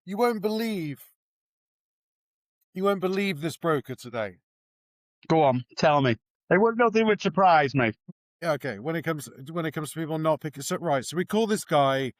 You won't believe this broker today. Go on, tell me. Nothing would surprise me. Yeah, okay. When it comes to people not picking, so right. So we call this guy.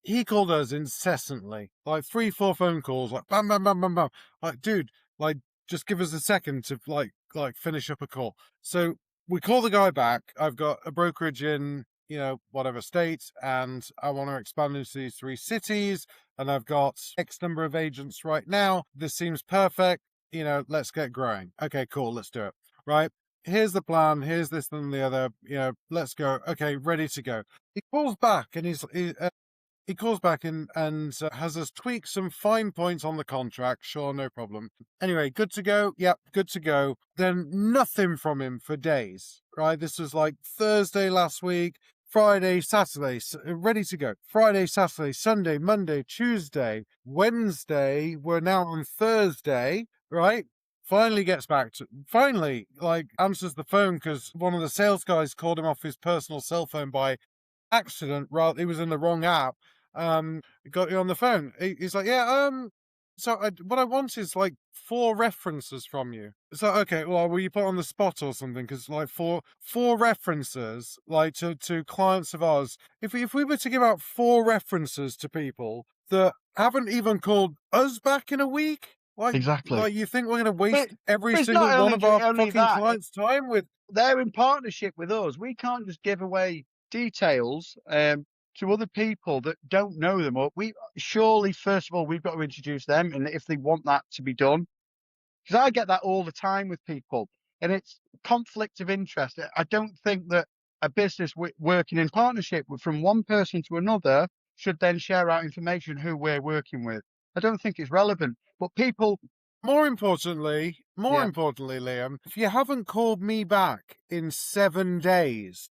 He called us incessantly, like 3, 4 phone calls, like bam, bam, bam, bam, bam. Like, dude, like just give us a second to like finish up a call. So we call the guy back. I've got a brokerage in whatever state, and I want to expand into these 3 cities, and I've got X number of agents right now. This seems perfect. Let's get growing. Okay, cool. Let's do it. Right. Here's the plan. Here's this and the other. Let's go. Okay, ready to go. He calls back and he calls back and has us tweak some fine points on the contract. Sure, no problem. Anyway, good to go. Yep, good to go. Then nothing from him for days. Right. This was like Thursday last week. Friday, Saturday, ready to go. Friday, Saturday, Sunday, Monday, Tuesday, Wednesday. We're now on Thursday, right? Finally answers the phone because one of the sales guys called him off his personal cell phone by accident. Rather, he was in the wrong app. Got you on the phone. He's like, yeah, so what I want is like 4 references from you. So okay, well, will you put on the spot or something? Because like four references, like to clients of ours. If we were to give out 4 references to people that haven't even called us back in a week, Exactly. you think we're going to waste But, every but it's not single one of our only fucking that. clients' time with? They're in partnership with us. We can't just give away details to other people that don't know them. Or we surely, first of all, we've got to introduce them, and if they want that to be done, because I get that all the time with people, and it's conflict of interest. I don't think that a business working in partnership from one person to another should then share out information who we're working with. I don't think it's relevant. But people, More importantly, yeah, Liam, if you haven't called me back in 7 days,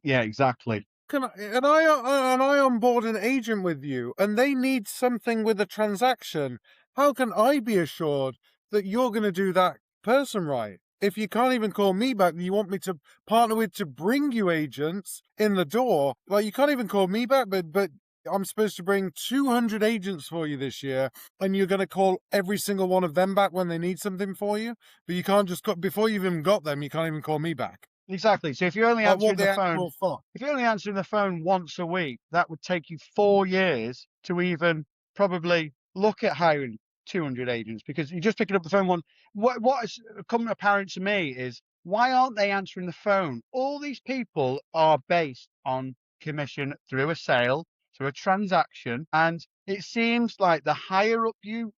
yeah, exactly. and I onboard an agent with you, and they need something with a transaction, how can I be assured that you're going to do that person right? If you can't even call me back, you want me to partner with to bring you agents in the door. Like, you can't even call me back, but I'm supposed to bring 200 agents for you this year, and you're going to call every single one of them back when they need something for you. But you can't just before you've even got them, you can't even call me back. Exactly. So if you're only Like, what answering the the phone, actual fuck? if you're only answering the phone once a week, that would take you 4 years to even probably look at hiring 200 agents, because you're just picking up the phone one. What is coming apparent to me is, why aren't they answering the phone? All these people are based on commission through a sale, through a transaction, and it seems like the higher up you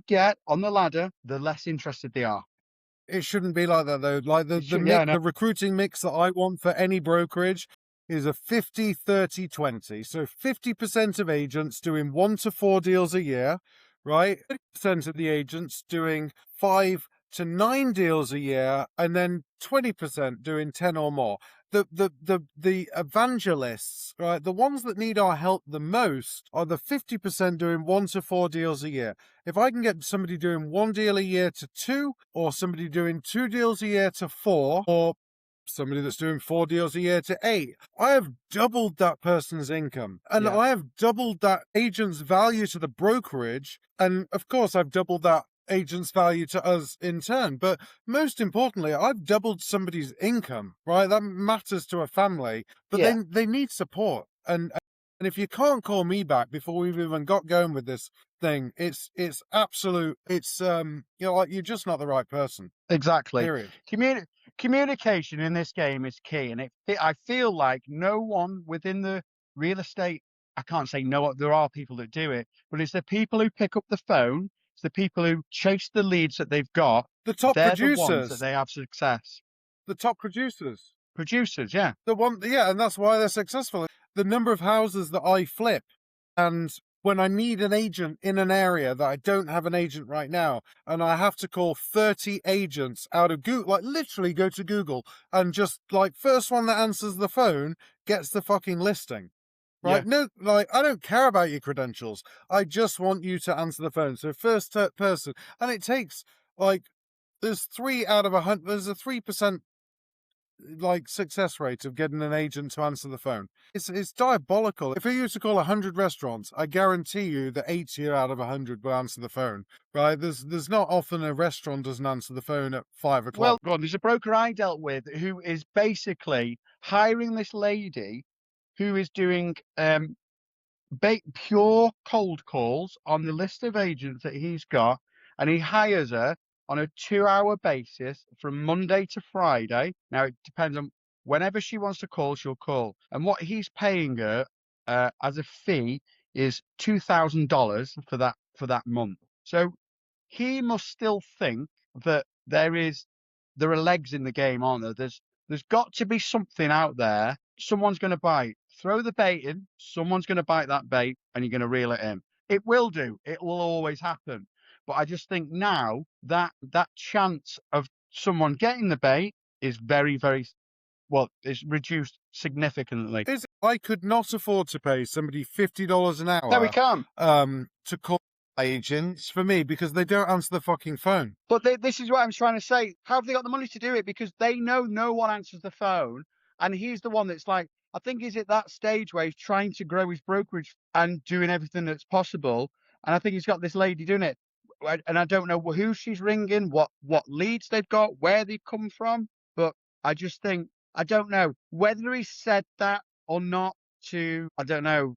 get on the ladder, the less interested they are. It shouldn't be like that though. Like Yeah, no, the recruiting mix that I want for any brokerage is a 50-30-20. So 50% of agents doing 1 to 4 deals a year, right? 30% of the agents doing 5 to 9 deals a year, and then 20% doing 10 or more. The evangelists, right? The ones that need our help the most are the 50% doing 1 to 4 deals a year. If I can get somebody doing 1 deal a year to 2, or somebody doing 2 deals a year to 4, or somebody that's doing 4 deals a year to 8, I have doubled that person's income, and yeah. I have doubled that agent's value to the brokerage, and of course I've doubled that agent's value to us in turn. But most importantly, I've doubled somebody's income, right? That matters to a family, but Yeah. they need support. And if you can't call me back before we've even got going with this thing, it's absolute. It's like, you're just not the right person. Exactly. Period. Communication in this game is key, and I feel like no one within the real estate. I can't say no. There are people that do it, but it's the people who pick up the phone. It's the people who chase the leads that they've got. The top They're the ones that producers, they have success. the top producers, Producers, yeah, yeah, and that's why they're successful. The number of houses that I flip, and when I need an agent in an area that I don't have an agent right now, and I have to call 30 agents out of Google, like literally go to Google and just like first one that answers the phone gets the fucking listing. yeah, Right? No, like, I don't care about your credentials. I just want you to answer the phone. So first person, and it takes like, there's 3 out of 100. There's a 3% like success rate of getting an agent to answer the phone. It's diabolical. If you used to call 100 restaurants, I guarantee you that 80 out of 100 will answer the phone. Right? There's not often a restaurant doesn't answer the phone at 5 Well, o'clock. go on, there's a broker I dealt with who is basically hiring this lady who is doing pure cold calls on the list of agents that he's got, and he hires her on a 2-hour basis from Monday to Friday. Now it depends on whenever she wants to call, she'll call, and what he's paying her as a fee is $2,000 for that month. So he must still think that there are legs in the game, aren't there? There's got to be something out there. Someone's going to bite. Throw the bait in. Someone's going to bite that bait, and you're going to reel it in. It will do. It will always happen. But I just think now that chance of someone getting the bait is very, very well. It's reduced significantly. I could not afford to pay somebody $50 an No, we hour can't. to call agents for me because they don't answer the fucking phone. But this is what I'm trying to say. How have they got the money to do it? Because they know no one answers the phone, and he's the one that's like, I think he's at that stage where he's trying to grow his brokerage and doing everything that's possible. And I think he's got this lady doing it, and I don't know who she's ringing, what leads they've got, where they've come from. But I just think I don't know whether he said that or not. I don't know.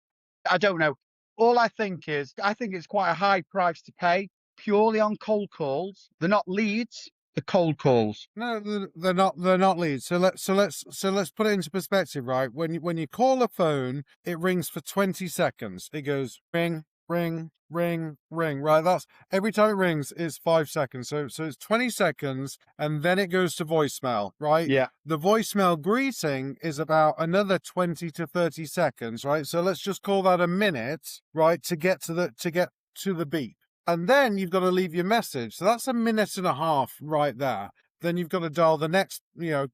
I don't know. All I think is, I think it's quite a high price to pay purely on cold calls. They're not leads, they're cold calls. No, they're not. They're not leads. So let's put it into perspective, right? When you call a phone, it rings for 20 seconds. It goes ring, ring, ring, ring. Right. That's every time it rings is 5 seconds. So it's 20 seconds, and then it goes to voicemail. Right. Yeah, The voicemail greeting is about another 20 to 30 seconds. Right. So let's just call that a minute. Right. To get to the beep. And then you've got to leave your message. So that's a minute and a half right there. Then you've got to dial the next,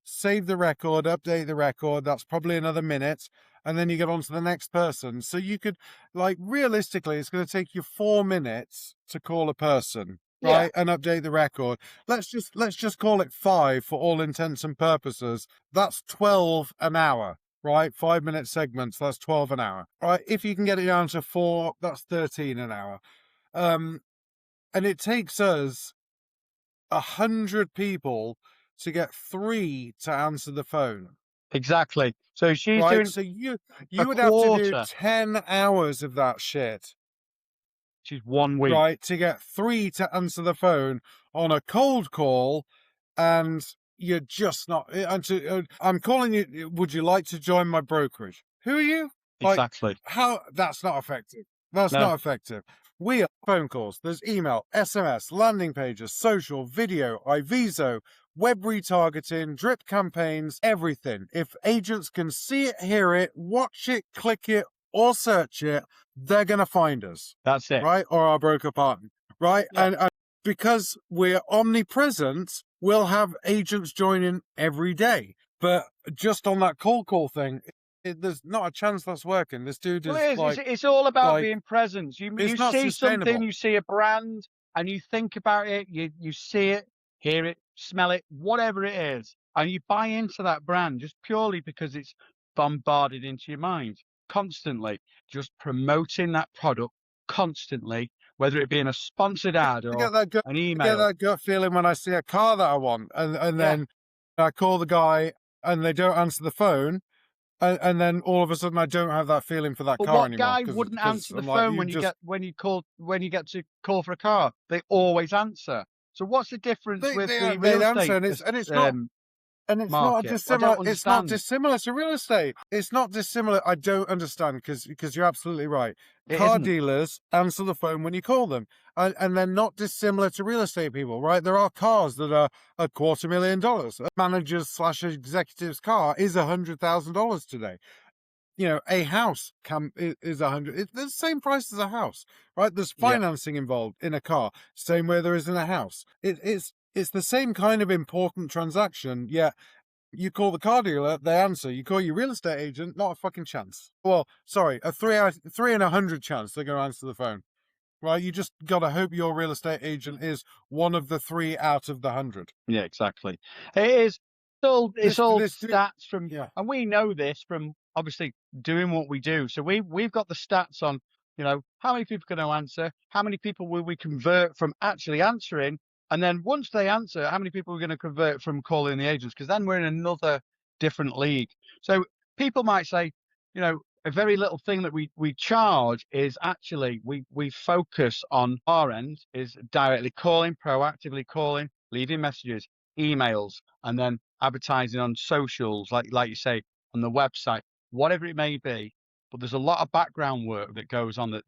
save the record, update the record. That's probably another minute. And then you get on to the next person. So you could, realistically, it's going to take you 4 minutes to call a person, yeah, right? And update the record. Let's just call it 5 for all intents and purposes. That's 12 an hour. Right, 5-minute segments, that's 12 an hour. Right, if you can get it down to 4, that's 13 an hour. And it takes us 100 people to get 3 to answer the phone. exactly. So she's Right? doing So you a would have to do quarter. 10 hours of that shit. She's 1 week. Right? To get 3 to answer the phone on a cold call, and you're just not. I'm calling you. Would you like to join my brokerage? Who are you? Exactly. How? That's not effective. That's No, not effective. We are phone calls. There's email, SMS, landing pages, social, video, iViso, web retargeting, drip campaigns, everything. If agents can see it, hear it, watch it, click it, or search it, they're going to find us. that's it. Right? Or our broker partner. Right? Yeah. And because we're omnipresent, we'll have agents joining every day. But just on that cold call thing, there's not a chance that's working. This dude is Well, it's all about being present. You it's not see sustainable. something, you see a brand, and you think about it. You see it, hear it, smell it, whatever it is, and you buy into that brand just purely because it's bombarded into your mind constantly. Just promoting that product constantly, whether it be in a sponsored ad I or get that gut, an I get email. that gut feeling when I see a car that I want, and Yeah. then I call the guy and they don't answer the phone, and then all of a sudden I don't have that feeling for that But car what anymore guy wouldn't because answer the I'm like, phone you when you just get to call for a car? They always answer. So what's the difference with the they'd real answer, estate and it's not. And it's not market? I dissimilar. don't It's not understand. dissimilar to real estate. It's not dissimilar. I don't understand because you're absolutely right. It Car isn't. dealers answer the phone when you call them, and they're not dissimilar to real estate people, right? There are cars that are $250,000. A manager's slash executive's car is $100,000 today. A house is 100. It's the same price as a house, right? There's Yeah. financing involved in a car, same way there is in a house. It's the same kind of important transaction. Yet you call the car dealer, they answer. You call your real estate agent, not a fucking chance. Well, sorry, a 3 in 100 chance they're going to answer the phone. Right? You just got to hope your real estate agent is one of the 3 out of the 100. Yeah, exactly. It is. It's all This stats from, yeah. and we know this from obviously doing what we do. So we've got the stats on, how many people can I answer? How many people will we convert from actually answering? And then once they answer, how many people are we going to convert from calling the agents? Because then we're in another different league. So people might say, a very little thing that we charge is actually we focus on our end is directly calling, proactively calling, leaving messages, emails, and then advertising on socials, like you say, on the website, whatever it may be. But there's a lot of background work that goes on that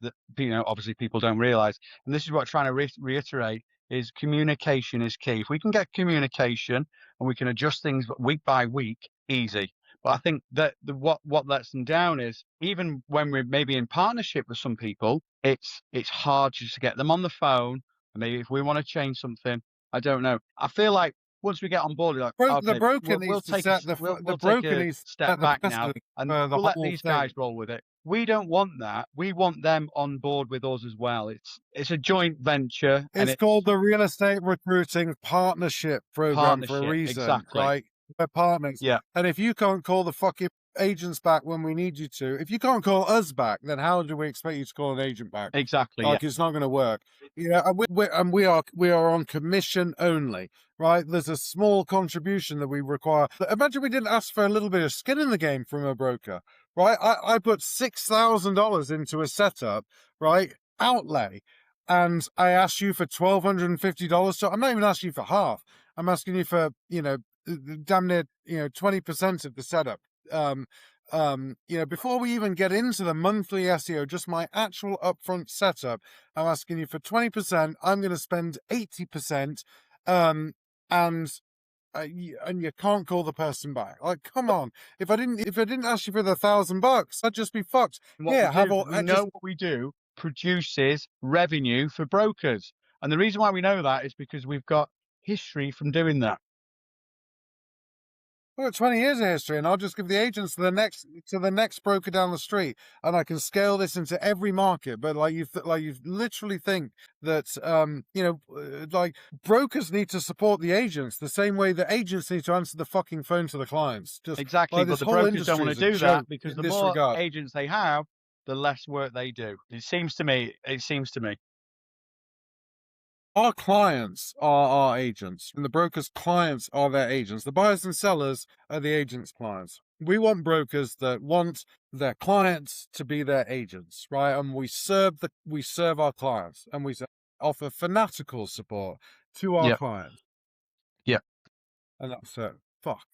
obviously people don't realize. And this is what I'm trying to reiterate is communication is key. If we can get communication and we can adjust things week by week, easy. But I think that what lets them down is even when we're maybe in partnership with some people, it's hard just to get them on the phone. And maybe if we want to change something, I don't know. I feel like once we get on board, we're like, The okay, broker we'll needs to take a set the we'll take broker a needs to step set the back now, precedent and for the we'll let whole these thing. guys roll with it. We don't want that. We want them on board with us as well. It's a joint venture, and It's it's called the Real Estate Recruiting Partnership Program for a partnership. reason, Exactly. right? We're partners. Yeah. And if you can't call the fucking agents back when we need you to, if you can't call us back, then how do we expect you to call an agent back? Exactly. Yeah. Like, it's not going to work. And we are on commission only, right? There's a small contribution that we require. Imagine we didn't ask for a little bit of skin in the game from a broker, right? I put $6,000 into a setup, right? Outlay. And I asked you for $1,250. So I'm not even asking you for half. I'm asking you for, damn near, 20% of the setup. Before we even get into the monthly SEO, just my actual upfront setup, I'm asking you for 20%. I'm going to spend 80%. And you can't call the person back. Like, come on! If I didn't ask you for the $1,000, I'd just be fucked. And what we Here, have do, all. we know what we do produces revenue for brokers. And the reason why we know that is because we've got history from doing that. I've got 20 years of history, and I'll just give the agents to the next broker down the street, and I can scale this into every market. But you literally think that like brokers need to support the agents the same way that agents need to answer the fucking phone to the clients. Just Exactly. like But this the whole brokers don't industry want is to a do joke that because in the this more regard. agents they have, the less work they do. It seems to me. Our clients are our agents, and the brokers' clients are their agents. The buyers and sellers are the agents' clients. We want brokers that want their clients to be their agents, right? And we serve our clients, and we offer fanatical support to our Yeah. clients, Yeah. and that's it. Fuck.